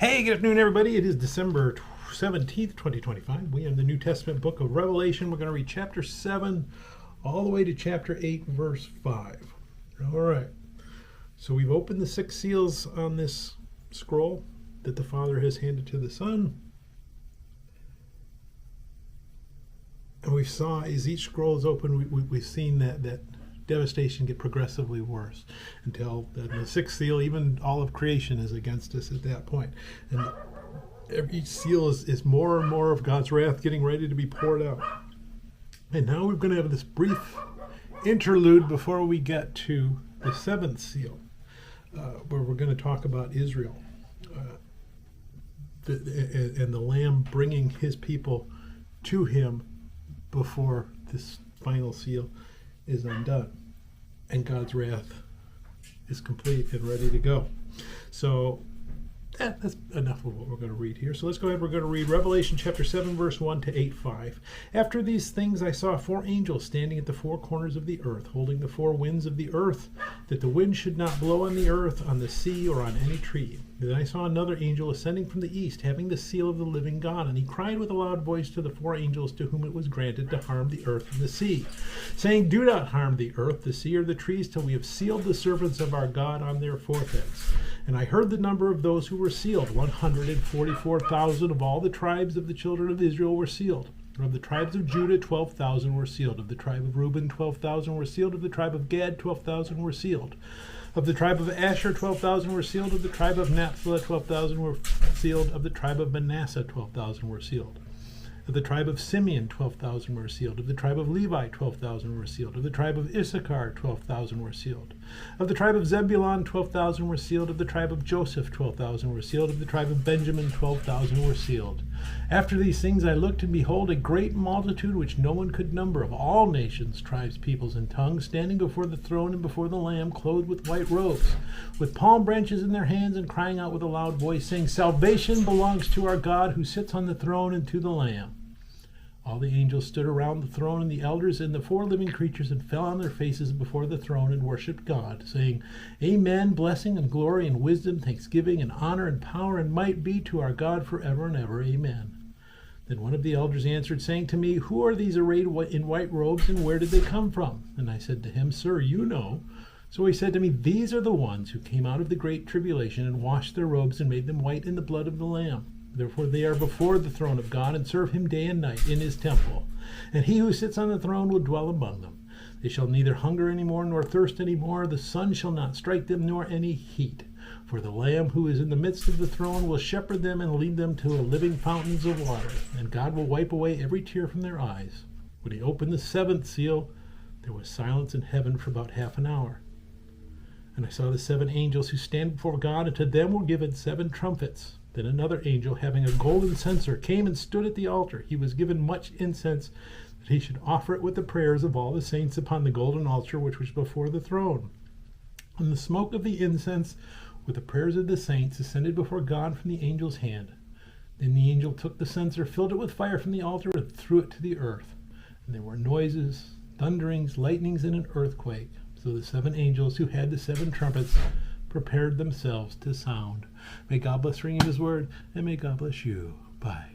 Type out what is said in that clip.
Hey, good afternoon, everybody. It is December 17th, 2025. We are in the New Testament book of Revelation. We're going to read chapter 7 all the way to chapter 8, verse 5. All right. So we've opened the 6 seals on this scroll that the Father has handed to the Son. And we saw as each scroll is open, we've seen that devastation get progressively worse until the 6th seal, even all of creation is against us at that point. And each seal is more and more of God's wrath getting ready to be poured out. And now we're going to have this brief interlude before we get to the 7th seal, where we're going to talk about Israel and the Lamb bringing his people to him before this final seal is undone and God's wrath is complete and ready to go. So that's enough of what we're going to read here. So let's go ahead. We're going to read Revelation chapter 7, verse 1 to 8:5. After these things I saw 4 angels standing at the 4 corners of the earth, holding the 4 winds of the earth, that the wind should not blow on the earth, on the sea, or on any tree. Then I saw another angel ascending from the east, having the seal of the living God, and he cried with a loud voice to the 4 angels to whom it was granted to harm the earth and the sea, saying, Do not harm the earth, the sea, or the trees, till we have sealed the servants of our God on their foreheads. And I heard the number of those who were sealed. 144,000 of all the tribes of the children of Israel were sealed. Of the tribes of Judah, 12,000 were sealed. Of the tribe of Reuben, 12,000 were sealed. Of the tribe of Gad, 12,000 were sealed. Of the tribe of Asher, 12,000 were sealed. Of the tribe of Naphtali, 12,000 were sealed. Of the tribe of Manasseh, 12,000 were sealed. Of the tribe of Simeon, 12,000 were sealed. Of the tribe of Levi, 12,000 were sealed. Of the tribe of Issachar, 12,000 were sealed. Of the tribe of Zebulun, 12,000 were sealed. Of the tribe of Joseph, 12,000 were sealed. Of the tribe of Benjamin, 12,000 were sealed. After these things I looked, and behold, a great multitude which no one could number, of all nations, tribes, peoples, and tongues, standing before the throne and before the Lamb, clothed with white robes, with palm branches in their hands, and crying out with a loud voice, saying, Salvation belongs to our God, who sits on the throne, and to the Lamb. All the angels stood around the throne, and the elders and the 4 living creatures, and fell on their faces before the throne and worshipped God, saying, Amen, blessing and glory and wisdom, thanksgiving and honor and power and might be to our God forever and ever. Amen. Then one of the elders answered, saying to me, Who are these arrayed in white robes, and where did they come from? And I said to him, Sir, you know. So he said to me, These are the ones who came out of the great tribulation, and washed their robes and made them white in the blood of the Lamb. Therefore they are before the throne of God, and serve him day and night in his temple. And he who sits on the throne will dwell among them. They shall neither hunger any more, nor thirst any more. The sun shall not strike them, nor any heat. For the Lamb who is in the midst of the throne will shepherd them and lead them to living fountains of water. And God will wipe away every tear from their eyes. When he opened the 7th seal, there was silence in heaven for about half an hour. And I saw the 7 angels who stand before God, and to them were given 7 trumpets. Then another angel, having a golden censer, came and stood at the altar. He was given much incense, that he should offer it with the prayers of all the saints upon the golden altar which was before the throne. And the smoke of the incense, with the prayers of the saints, ascended before God from the angel's hand. Then the angel took the censer, filled it with fire from the altar, and threw it to the earth. And there were noises, thunderings, lightnings, and an earthquake. So the 7 angels who had the 7 trumpets prepared themselves to sound. May God bless reading his word, and may God bless you. Bye.